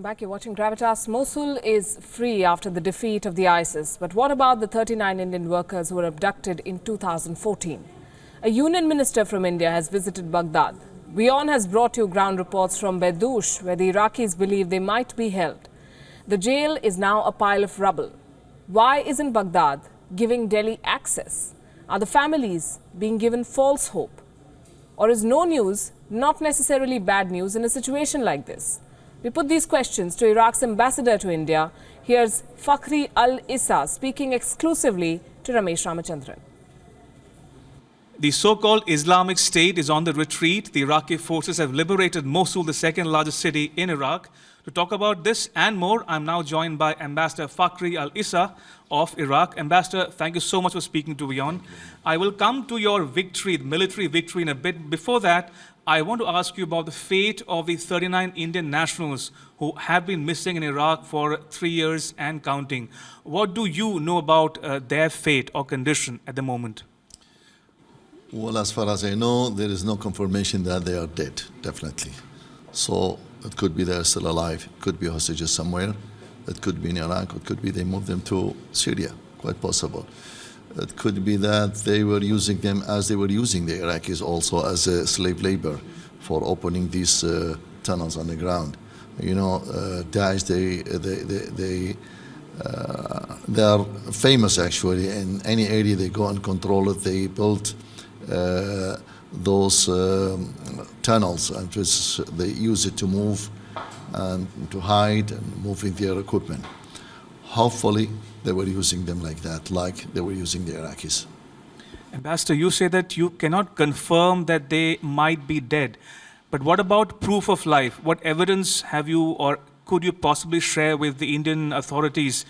back. You're watching Gravitas. Mosul is free after the defeat of the ISIS. But what about the 39 Indian workers who were abducted in 2014? A union minister from India has visited Baghdad. WION has brought you ground reports from Badoosh, where the Iraqis believe they might be held. The jail is now a pile of rubble. Why isn't Baghdad giving Delhi access? Are the families being given false hope? Or is no news not necessarily bad news in a situation like this? We put these questions to Iraq's ambassador to India. Here's Fakhri Al-Issa speaking exclusively to Ramesh Ramachandran. The so-called Islamic State is on the retreat. The Iraqi forces have liberated Mosul, the second largest city in Iraq. To talk about this and more, I'm now joined by Ambassador Fakhri Al-Issa of Iraq. Ambassador, thank you so much for speaking to WION. I will come to your victory, the military victory, in a bit. Before that, I want to ask you about the fate of the 39 Indian nationals who have been missing in Iraq for 3 years and counting. What do you know about their fate or condition at the moment? Well, as far as I know, there is no confirmation that they are dead, definitely. So it could be they're still alive, it could be hostages somewhere, it could be in Iraq, it could be they moved them to Syria, quite possible. It could be that they were using them as they were using the Iraqis also as a slave labor for opening these tunnels underground. You know, Daesh, they are famous actually. In any area they go and control it, they build those tunnels, and they use it to move and to hide and moving their equipment. Hopefully they were using them like that, like they were using the Iraqis. Ambassador, you say that you cannot confirm that they might be dead. But what about proof of life? What evidence have you or could you possibly share with the Indian authorities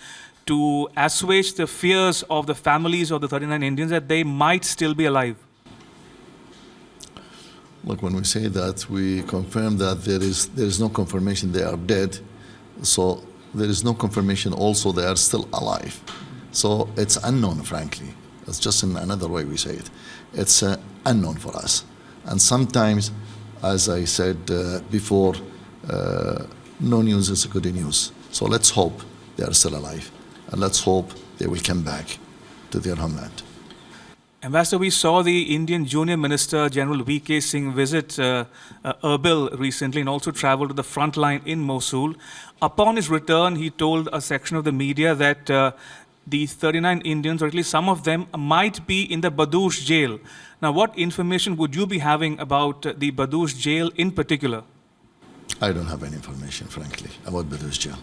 to assuage the fears of the families of the 39 Indians that they might still be alive? Look, when we say that, we confirm that there is no confirmation they are dead. So there is no confirmation also they are still alive. So it's unknown, frankly. It's just in another way we say it. It's unknown for us. And sometimes, as I said before, no news is good news. So let's hope they are still alive. And let's hope they will come back to their homeland. Ambassador, we saw the Indian Junior Minister, General V.K. Singh, visit Erbil recently and also travel to the front line in Mosul. Upon his return, he told a section of the media that the 39 Indians, or at least some of them, might be in the Badoosh jail. Now, what information would you be having about the Badoosh jail in particular? I don't have any information, frankly, about Badoosh jail.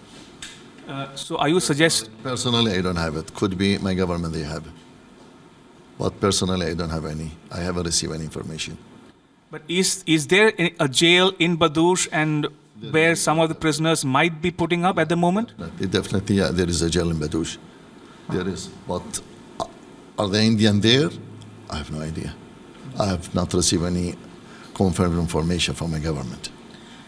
So are you suggesting... Personally, I don't have it. Could be my government, they have it. But personally, I don't have any. I haven't received any information. But is there a jail in Badoosh and where some of the prisoners might be putting up at the moment? Definitely, yeah, there is a jail in Badoosh. There is. But are the Indians there? I have no idea. I have not received any confirmed information from my government.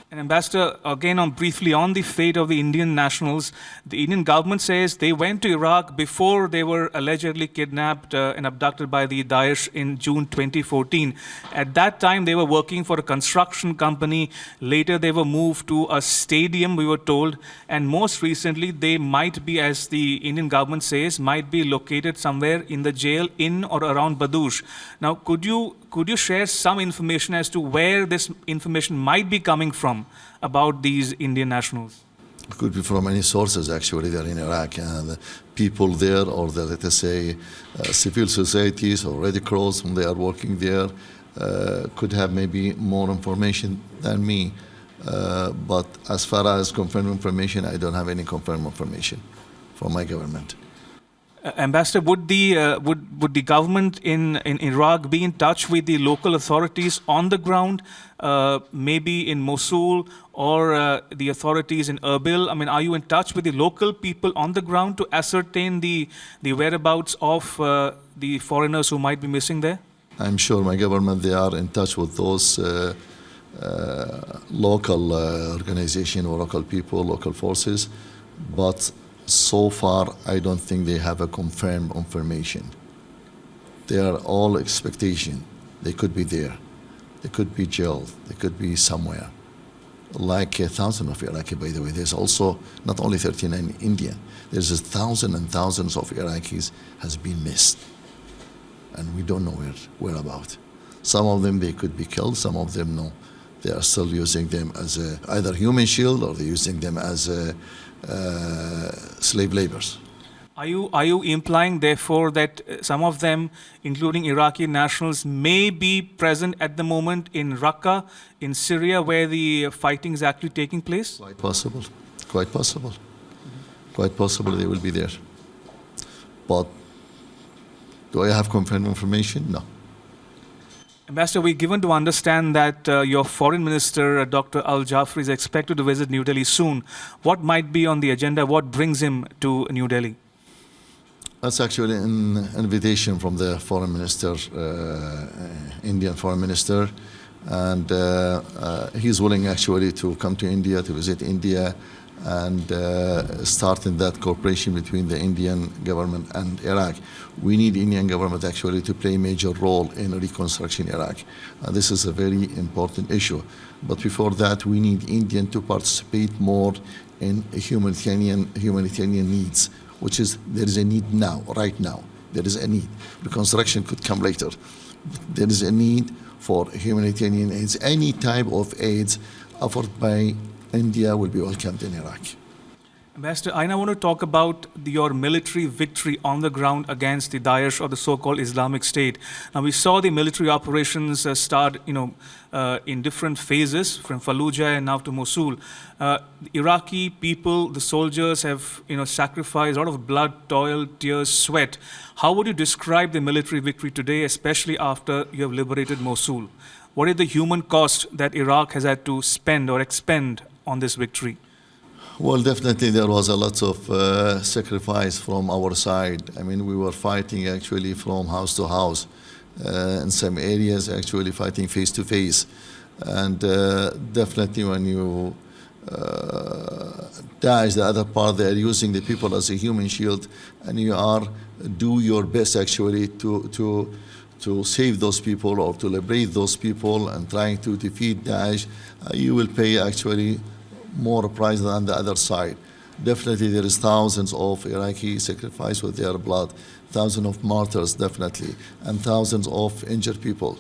And Ambassador, again briefly on the fate of the Indian nationals, the Indian government says they went to Iraq before they were allegedly kidnapped and abducted by the Daesh in June 2014. At that time, they were working for a construction company. Later, they were moved to a stadium, we were told. And most recently, they might be, as the Indian government says, might be located somewhere in the jail in or around Badoosh. Now, could you share some information as to where this information might be coming from about these Indian nationals? It could be from many sources, actually. They're in Iraq, and the people there, or the, let us say, civil societies or Red Cross, when they are working there, could have maybe more information than me. But as far as confirmed information, I don't have any confirmed information from my government. Ambassador, would the government in Iraq be in touch with the local authorities on the ground, maybe in Mosul or the authorities in Erbil? I mean, are you in touch with the local people on the ground to ascertain the whereabouts of the foreigners who might be missing there? I'm sure my government, they are in touch with those local organizations or local people, local forces, but so far, I don't think they have a confirmed information. They are all expectation. They could be there. They could be jailed. They could be somewhere. like 1,000 of Iraqi, by the way. There's also not only 39 in India. There's 1,000 and thousands of Iraqis has been missed, and we don't know where about. Some of them, they could be killed. Some of them, no. They are still using them as either human shield, or they're using them as slave laborers. Are you implying, therefore, that some of them, including Iraqi nationals, may be present at the moment in Raqqa, in Syria, where the fighting is actually taking place? Quite possible. Quite possible. Quite possible they will be there. But do I have confirmed information? No. Ambassador, we're given to understand that your foreign minister, Dr. Al Jafri, is expected to visit New Delhi soon. What might be on the agenda? What brings him to New Delhi? That's actually an invitation from the foreign minister, Indian foreign minister, and he's willing actually to come to India, to visit India, and starting that cooperation between the Indian government and Iraq. We need Indian government actually to play a major role in reconstruction Iraq. This is a very important issue. But before that, we need Indian to participate more in humanitarian needs, which is, there is a need now, right now. There is a need. Reconstruction could come later. There is a need for humanitarian aids. Any type of aids offered by India will be welcomed in Iraq. Ambassador, I now want to talk about your military victory on the ground against the Daesh, or the so-called Islamic State. Now, we saw the military operations start, in different phases, from Fallujah and now to Mosul. The Iraqi people, the soldiers, have, sacrificed a lot of blood, toil, tears, sweat. How would you describe the military victory today, especially after you have liberated Mosul? What is the human cost that Iraq has had to spend or expend on this victory? Well, definitely there was a lot of sacrifice from our side. I mean, we were fighting actually from house to house. In some areas, actually fighting face to face. And definitely when you Daesh, the other part, they are using the people as a human shield, and you do your best actually to save those people or to liberate those people and trying to defeat Daesh, you will pay actually more price than the other side. Definitely there is thousands of Iraqi sacrifice with their blood, thousands of martyrs definitely, and thousands of injured people.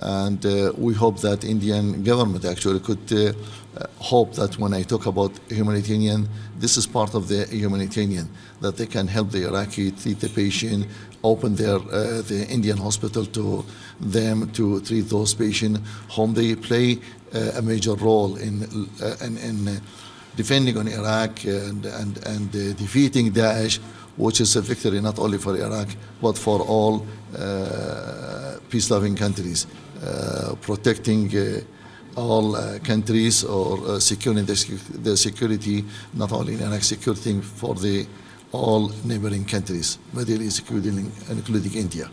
And we hope that Indian government actually could hope that when I talk about humanitarian, this is part of the humanitarian, that they can help the Iraqi treat the patient, open the Indian hospital to them to treat those patients, whom they play a major role in defending on Iraq and defeating Daesh, which is a victory not only for Iraq, but for all peace-loving countries, protecting all countries or securing the security, not only in Iraq, security for all neighboring countries, Middle East, including India.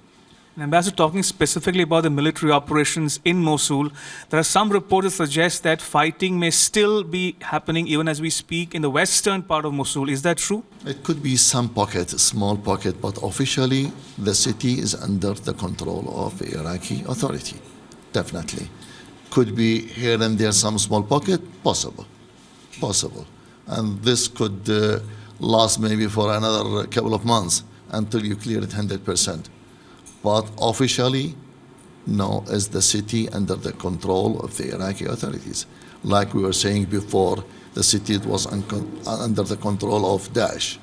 And Ambassador, talking specifically about the military operations in Mosul, there are some reports that suggest that fighting may still be happening even as we speak in the western part of Mosul. Is that true? It could be some pocket, small pocket, but officially the city is under the control of the Iraqi authority, definitely. Could be here and there some small pocket, possible. And this could last maybe for another couple of months until you clear it 100%. But officially, no, is the city under the control of the Iraqi authorities. Like we were saying before, the city was under the control of Daesh.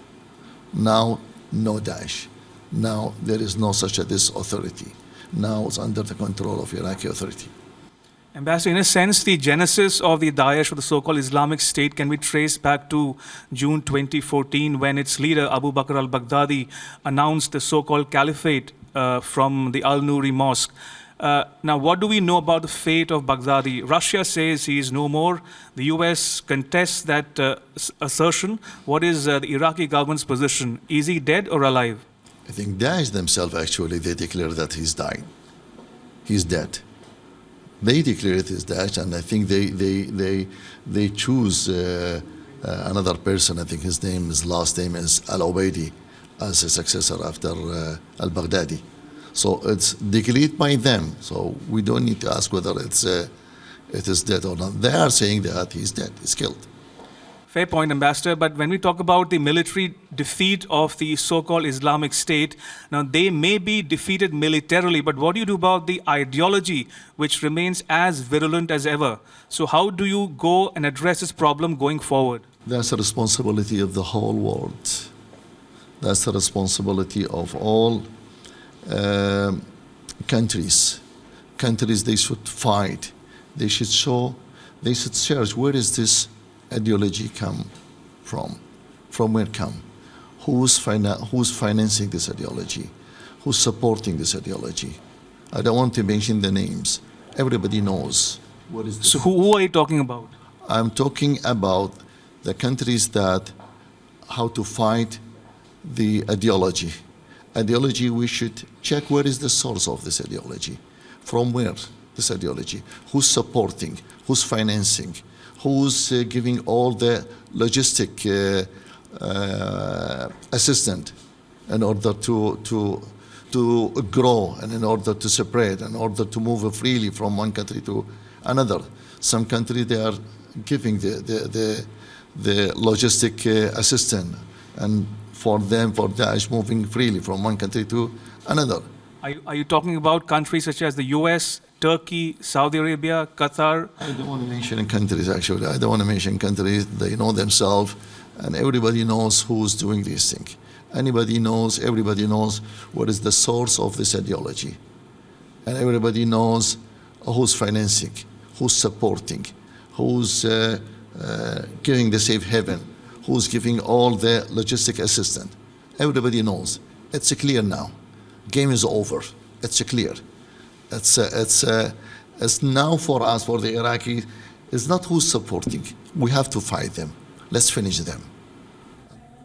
Now, no Daesh. Now, there is no such a this authority. Now, it's under the control of Iraqi authority. Ambassador, in a sense, the genesis of the Daesh, or the so-called Islamic State, can be traced back to June 2014, when its leader, Abu Bakr al-Baghdadi, announced the so-called caliphate from the Al-Nuri Mosque. Now, what do we know about the fate of Baghdadi? Russia says he is no more. The US contests that assertion. What is the Iraqi government's position? Is he dead or alive? I think Daesh themselves, actually, they declare that he's dying. He's dead. They declare it as Daesh, and I think they choose another person. I think his last name is Al-Obaidi, as a successor after al-Baghdadi. So it's declared by them. So we don't need to ask whether it's it is dead or not. They are saying that he's dead, he's killed. Fair point, Ambassador. But when we talk about the military defeat of the so-called Islamic State, now they may be defeated militarily, but what do you do about the ideology which remains as virulent as ever? So how do you go and address this problem going forward? That's the responsibility of the whole world. That's the responsibility of all countries. Countries, they should fight. They should show, they should search, where is this ideology come from? From where come? Who's financing this ideology? Who's supporting this ideology? I don't want to mention the names. Everybody knows. What is this? So who are you talking about? I'm talking about the countries that, how to fight the ideology. Ideology, we should check where is the source of this ideology. From where this ideology? Who's supporting? Who's financing? Who's giving all the logistic assistance in order to grow and in order to spread, in order to move freely from one country to another. Some countries, they are giving the logistic assistance, and for them, for Daesh, moving freely from one country to another. Are you talking about countries such as the US, Turkey, Saudi Arabia, Qatar? I don't want to mention countries, actually. I don't want to mention countries. They know themselves, and everybody knows who's doing these things. Everybody knows what is the source of this ideology. And everybody knows who's financing, who's supporting, who's giving the safe haven, who's giving all the logistic assistance. Everybody knows. It's clear now. Game is over. It's clear. It's now for us, for the Iraqis, it's not who's supporting. We have to fight them. Let's finish them.